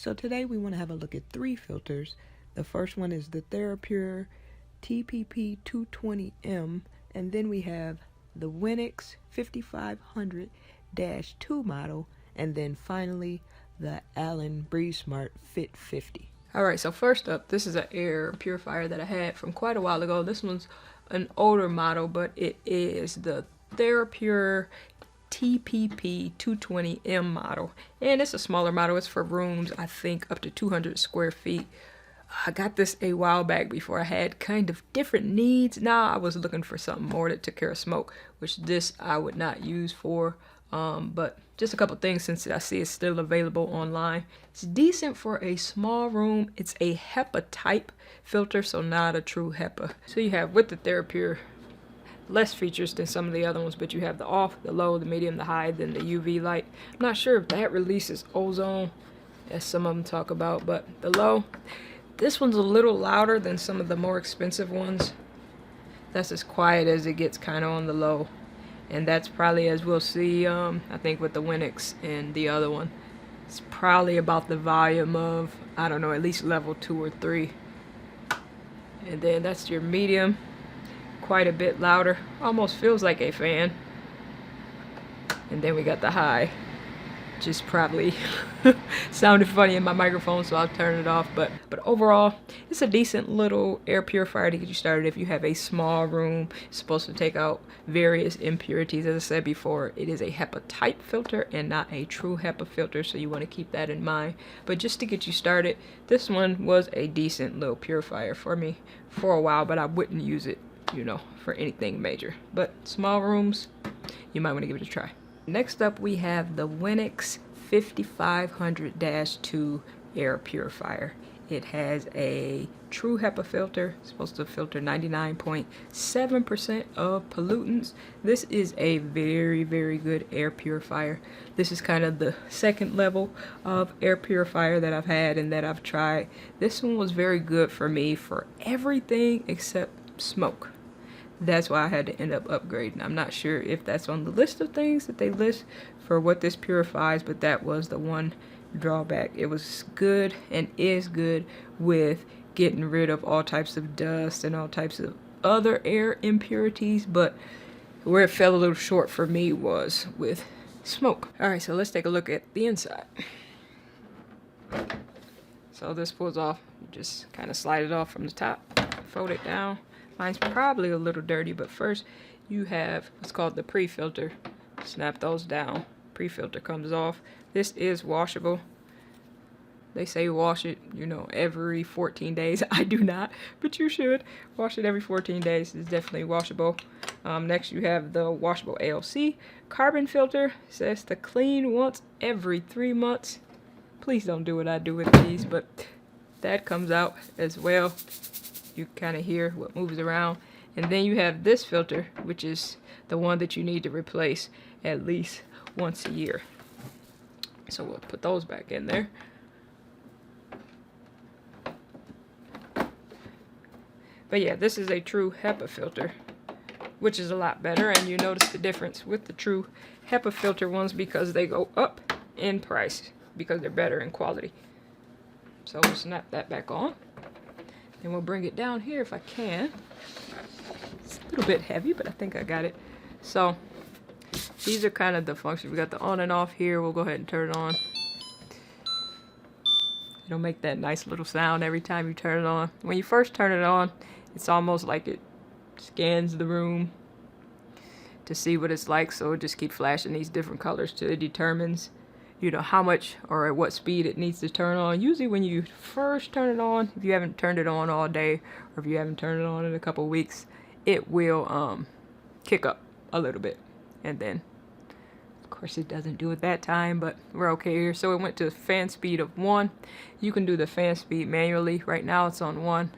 So today we want to have a look at 3 filters. The first one is the TheraPure TPP220M, and then we have the Winix 5500-2 model, and then finally the Alen BreatheSmart Fit 50. Alright, so first up, this is an air purifier that I had from quite a while ago. This one's an older model, but it is the TheraPure TPP220M model, and it's a smaller model. It's for rooms, I think, up to 200 square feet. I got this a while back before I had kind of different needs. Now I was looking for something more that took care of smoke, which this I would not use for. But just a couple things since I see it's still available online. It's decent for a small room. It's a HEPA type filter, so not a true HEPA. So you have with the TheraPure less features than some of the other ones, but you have the off, the low, the medium, the high, then the UV light. I'm not sure if that releases ozone, as some of them talk about, but the low, this one's a little louder than some of the more expensive ones. That's as quiet as it gets kind of on the low. And that's probably, as we'll see, I think with the Winix and the other one, it's probably about the volume of, I don't know, at least level 2 or 3. And then that's your medium, quite a bit louder, almost feels like a fan. And then we got the high, just probably sounded funny in my microphone, so I'll turn it off. But overall, it's a decent little air purifier to get you started if you have a small room. It's supposed to take out various impurities. As I said before, it is a HEPA type filter and not a true HEPA filter, so you want to keep that in mind. But just to get you started, this one was a decent little purifier for me for a while, but I wouldn't use it, you know, for anything major. But small rooms, you might want to give it a try. Next up, we have the Winix 5500-2 air purifier. It has a true HEPA filter. It's supposed to filter 99.7% of pollutants. This is a very, very good air purifier. This is kind of the second level of air purifier that I've had and that I've tried. This one was very good for me for everything except smoke. That's why I had to end up upgrading. I'm not sure if that's on the list of things that they list for what this purifies, but that was the one drawback. It was good and is good with getting rid of all types of dust and all types of other air impurities, but where it fell a little short for me was with smoke. Alright, so let's take a look at the inside. So this pulls off. You just kind of slide it off from the top, fold it down. Mine's probably a little dirty, but first you have what's called the pre-filter. Snap those down. Pre-filter comes off. This is washable. They say wash it, you know, every 14 days. I do not, but you should. Wash it every 14 days. It's definitely washable. Next you have the washable ALC. Carbon filter says to clean once every 3 months. Please don't do what I do with these, but that comes out as well. You kind of hear what moves around. And then you have this filter, which is the one that you need to replace at least once a year. So we'll put those back in there. But yeah, this is a true HEPA filter, which is a lot better. And you notice the difference with the true HEPA filter ones because they go up in price because they're better in quality. So we'll snap that back on. And we'll bring it down here if I can. It's a little bit heavy, but I think I got it. So these are kind of the functions. We got the on and off here. We'll go ahead and turn it on. It'll make that nice little sound every time you turn it on. When you first turn it on, it's almost like it scans the room to see what it's like. So it just keeps flashing these different colors till it determines, you know, how much or at what speed it needs to turn on. Usually when you first turn it on, if you haven't turned it on all day or if you haven't turned it on in a couple of weeks, it will kick up a little bit. And then of course it doesn't do it that time, but we're okay here. So it went to fan speed of 1. You can do the fan speed manually. Right now it's on 1.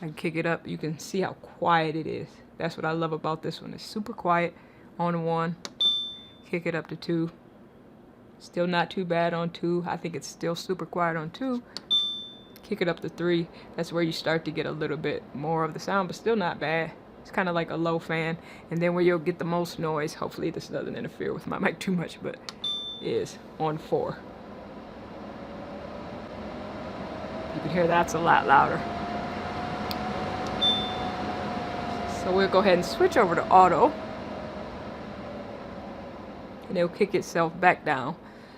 I can kick it up. You can see how quiet it is. That's what I love about this one. It's super quiet on 1. Kick it up to 2. Still not too bad on 2. I think it's still super quiet on 2. Kick it up to 3. That's where you start to get a little bit more of the sound, but still not bad. It's kind of like a low fan. And then where you'll get the most noise, hopefully this doesn't interfere with my mic too much, but is on 4. can hear that's a lot louder. So we'll go ahead and switch over to auto. And it'll kick itself back down.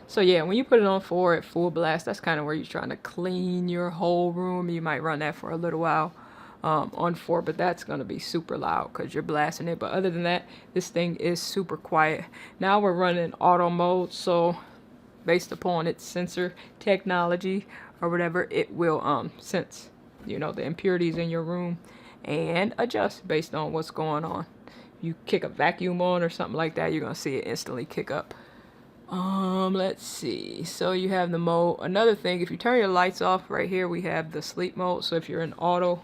So yeah, when you put it on 4 at full blast, that's kind of where you're trying to clean your whole room. You might run that for a little while on 4, but that's going to be super loud because you're blasting it. But other than that, this thing is super quiet. Now we're running auto mode, so based upon its sensor technology or whatever, it will sense, you know, the impurities in your room and adjust based on what's going on. You kick a vacuum on or something like that, you're gonna see it instantly kick up. Let's see. So you have the mode. Another thing, if you turn your lights off, right here we have the sleep mode. So if you're in auto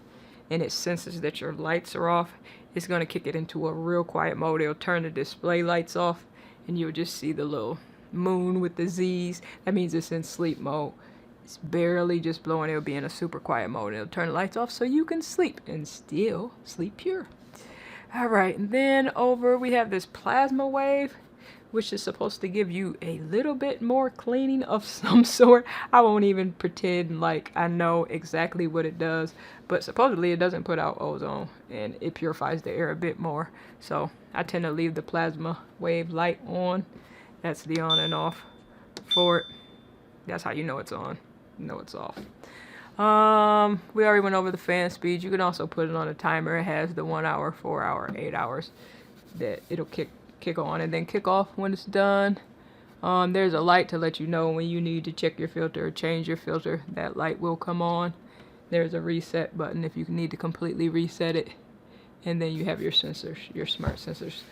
and it senses that your lights are off, it's gonna kick it into a real quiet mode. It'll turn the display lights off and you'll just see the little moon with the Z's. That means it's in sleep mode. It's barely just blowing. It'll be in a super quiet mode. It'll turn the lights off so you can sleep and still sleep pure. All right, and then over we have this plasma wave, which is supposed to give you a little bit more cleaning of some sort. I won't even pretend like I know exactly what it does, but supposedly it doesn't put out ozone and it purifies the air a bit more. So I tend to leave the plasma wave light on. That's the on and off for it. That's how you know it's on, you know it's off. We already went over the fan speed. You can also put it on a timer. It has the 1 hour, 4 hour, 8 hours that it'll kick on and then kick off when it's done. There's a light to let you know when you need to check your filter or change your filter. That light will come on. There's a reset button if you need to completely reset it. And then you have your sensors, your smart sensors.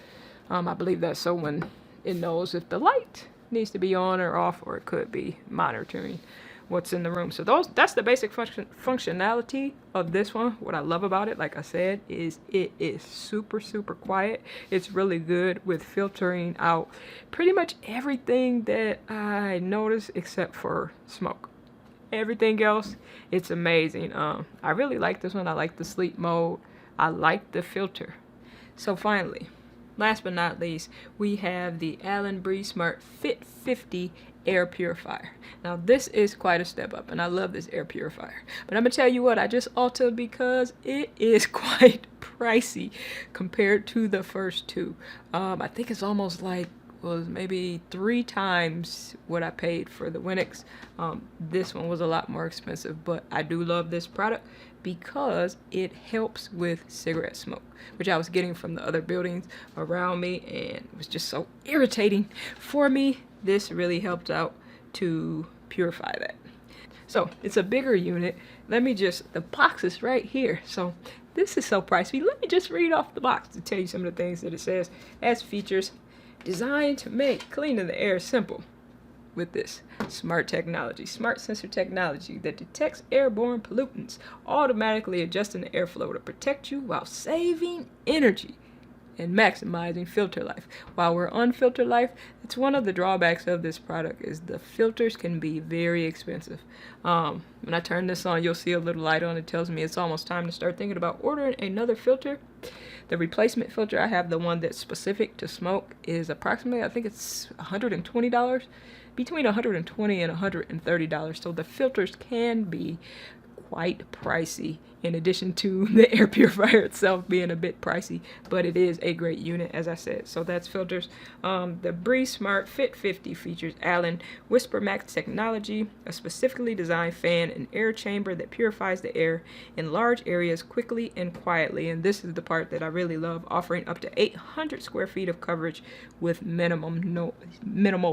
I believe that's so when it knows if the light needs to be on or off, or it could be monitoring what's in the room. So that's the basic functionality of this one. What I love about it, like I said, is it is super quiet. It's really good with filtering out pretty much everything that I noticed except for smoke. Everything else, it's amazing. I really like this one. I like the sleep mode. I like the filter. So finally, last but not least, we have the Alen BreatheSmart Fit 50 air purifier. Now this is quite a step up and I love this air purifier, but I'm gonna tell you what, I just altered because it is quite pricey compared to the first two. I think it's almost like was maybe 3 times what I paid for the Winix. This one was a lot more expensive, but I do love this product because it helps with cigarette smoke, which I was getting from the other buildings around me and it was just so irritating for me. This really helped out to purify that. So it's a bigger unit. The box is right here. So this is so pricey. Let me just read off the box to tell you some of the things that it says. As features, designed to make cleaning the air simple with this smart technology, smart sensor technology that detects airborne pollutants, automatically adjusting the airflow to protect you while saving energy and maximizing filter life. While we're on filter life, it's one of the drawbacks of this product is the filters can be very expensive. When I turn this on, you'll see a little light on it tells me it's almost time to start thinking about ordering another filter. The replacement filter, I have the one that's specific to smoke, is approximately, I think it's $120, between $120 and $130. So the filters can be quite pricey, in addition to the air purifier itself being a bit pricey, but it is a great unit, as I said. So that's filters. The BreatheSmart Fit 50 features Alen Whisper Max technology, a specifically designed fan and air chamber that purifies the air in large areas quickly and quietly. And this is the part that I really love, offering up to 800 square feet of coverage with minimal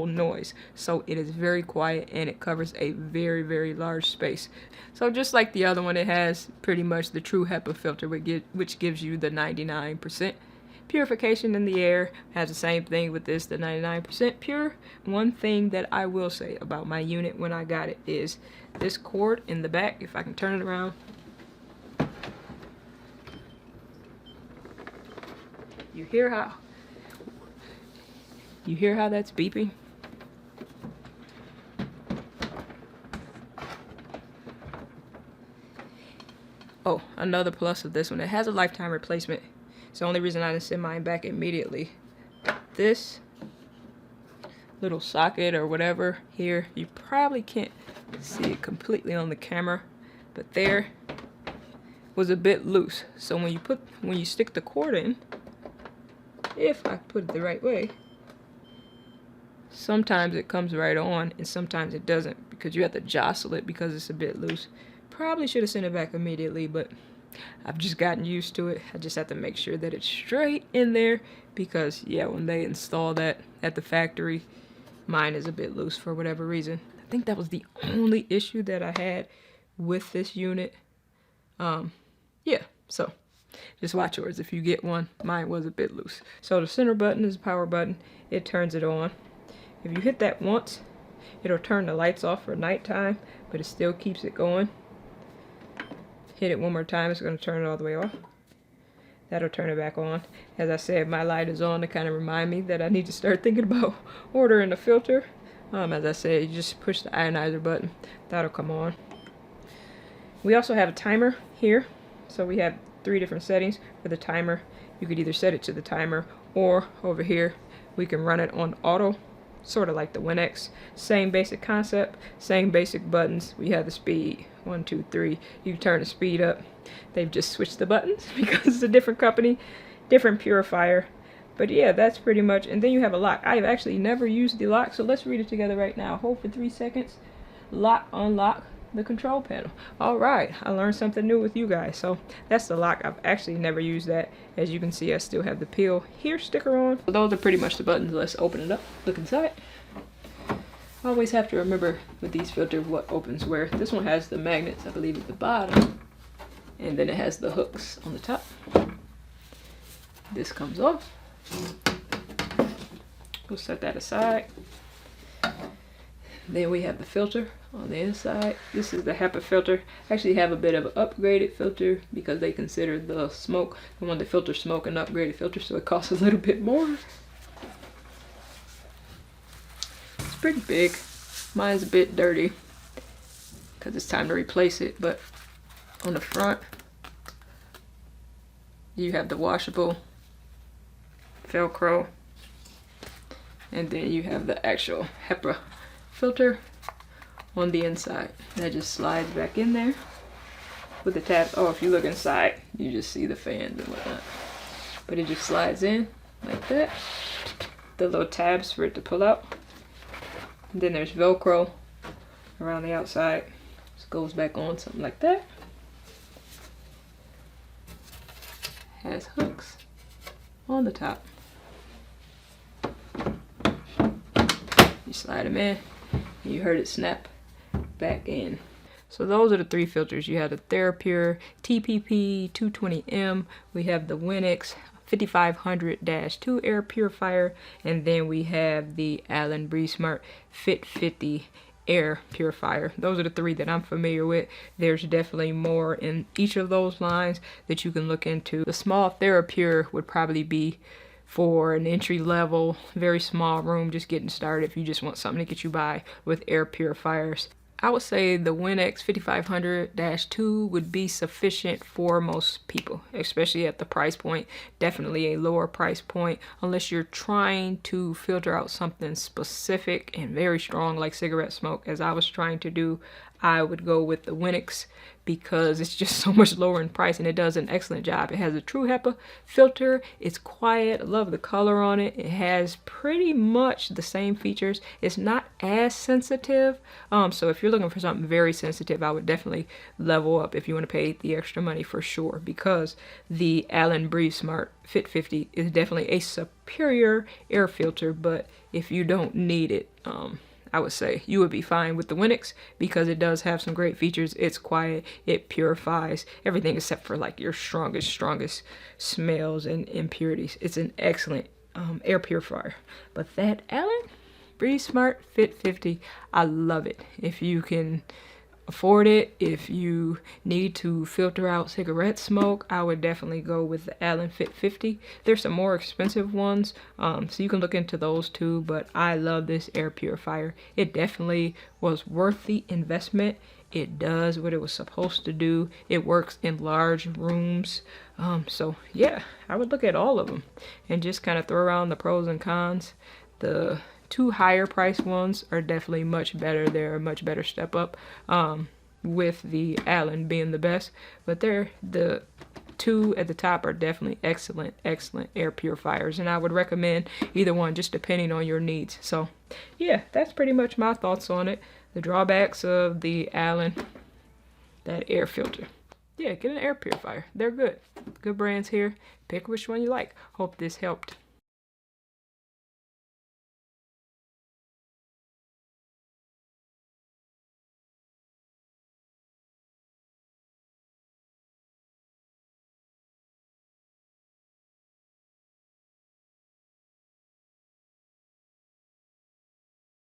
noise. So it is very quiet and it covers a very large space. So just like the other one, it has pretty much the true HEPA filter, which gives you the 99% purification in the air. Has the same thing with this, the 99% pure. One thing that I will say about my unit when I got it is this cord in the back, if I can turn it around. You hear how that's beeping? Oh, another plus of this one, it has a lifetime replacement. It's the only reason I didn't send mine back immediately. This little socket or whatever here, you probably can't see it completely on the camera, but there was a bit loose. So when you stick the cord in, if I put it the right way, sometimes it comes right on and sometimes it doesn't, because you have to jostle it because it's a bit loose. Probably should have sent it back immediately, but I've just gotten used to it. I just have to make sure that it's straight in there, because yeah, when they install that at the factory, mine is a bit loose for whatever reason. I think that was the only issue that I had with this unit. Yeah, so just watch yours if you get one. Mine was a bit loose. So the center button is the power button. It turns it on. If you hit that once, it'll turn the lights off for nighttime, but it still keeps it going. Hit it one more time, it's going to turn it all the way off. That'll turn it back on. As I said, my light is on to kind of remind me that I need to start thinking about ordering a filter. As I said, you just push the ionizer button. That'll come on. We also have a timer here. So we have 3 different settings for the timer. You could either set it to the timer, or over here we can run it on auto, sort of like the Winix. Same basic concept, same basic buttons. We have the speed, 1, 2, 3. You can turn the speed up. They've just switched the buttons because it's a different company, different purifier. But yeah, that's pretty much. And then you have a lock. I've actually never used the lock, so let's read it together right now. Hold for 3 seconds. Lock, unlock the control panel. All right, I learned something new with you guys. So that's the lock. I've actually never used that. As you can see, I still have the peel here sticker on. So those are pretty much the buttons. Let's open it up, look inside. I always have to remember with these filters what opens where. This one has the magnets, I believe, at the bottom, and then it has the hooks on the top. This comes off. We'll set that aside. Then we have the filter on the inside. This is the HEPA filter. I actually have a bit of an upgraded filter because they consider the smoke, the one that filters smoke, an upgraded filter, so it costs a little bit more. It's pretty big. Mine's a bit dirty because it's time to replace it, but on the front you have the washable Velcro, and then you have the actual HEPA filter on the inside. That just slides back in there with the tab. Oh, if you look inside, you just see the fans and whatnot. But it just slides in like that. The little tabs for it to pull out. And then there's Velcro around the outside. Just goes back on, something like that. Has hooks on the top. You slide them in, and you heard it snap back in. So those are the 3 filters. You have the TheraPure TPP 220M. We have the Winix 5500-2 air purifier, and then we have the Alen BreatheSmart Fit 50 air purifier. Those are the 3 that I'm familiar with. There's definitely more in each of those lines that you can look into. The small TheraPure would probably be for an entry level, very small room, just getting started, if you just want something to get you by with air purifiers. I would say the Winix 5500-2 would be sufficient for most people, especially at the price point. Definitely a lower price point, unless you're trying to filter out something specific and very strong like cigarette smoke, as I was trying to do. I would go with the Winix because it's just so much lower in price and it does an excellent job. It has a true HEPA filter. It's quiet. I love the color on it. It has pretty much the same features. It's not as sensitive. So if you're looking for something very sensitive, I would definitely level up if you want to pay the extra money for sure, because the Alen BreatheSmart Fit 50 is definitely a superior air filter. But if you don't need it, I would say you would be fine with the Winix because it does have some great features. It's quiet, it purifies everything except for like your strongest smells and impurities. It's an excellent air purifier. But that Alen BreatheSmart Fit 50, I love it. If you can afford it, if you need to filter out cigarette smoke, I would definitely go with the Alen Fit 50. There's some more expensive ones, so you can look into those too, but I love this air purifier. It definitely was worth the investment. It does what it was supposed to do. It works in large rooms. So yeah, I would look at all of them and just kind of throw around the pros and cons. The 2 higher price ones are definitely much better. They're a much better step up. with the Alen being the best, but the two at the top are definitely excellent air purifiers, and I would recommend either one just depending on your needs. So yeah, that's pretty much my thoughts on it. The drawbacks of the Alen, that air filter. Yeah, get an air purifier. They're good brands here. Pick which one you like. Hope this helped.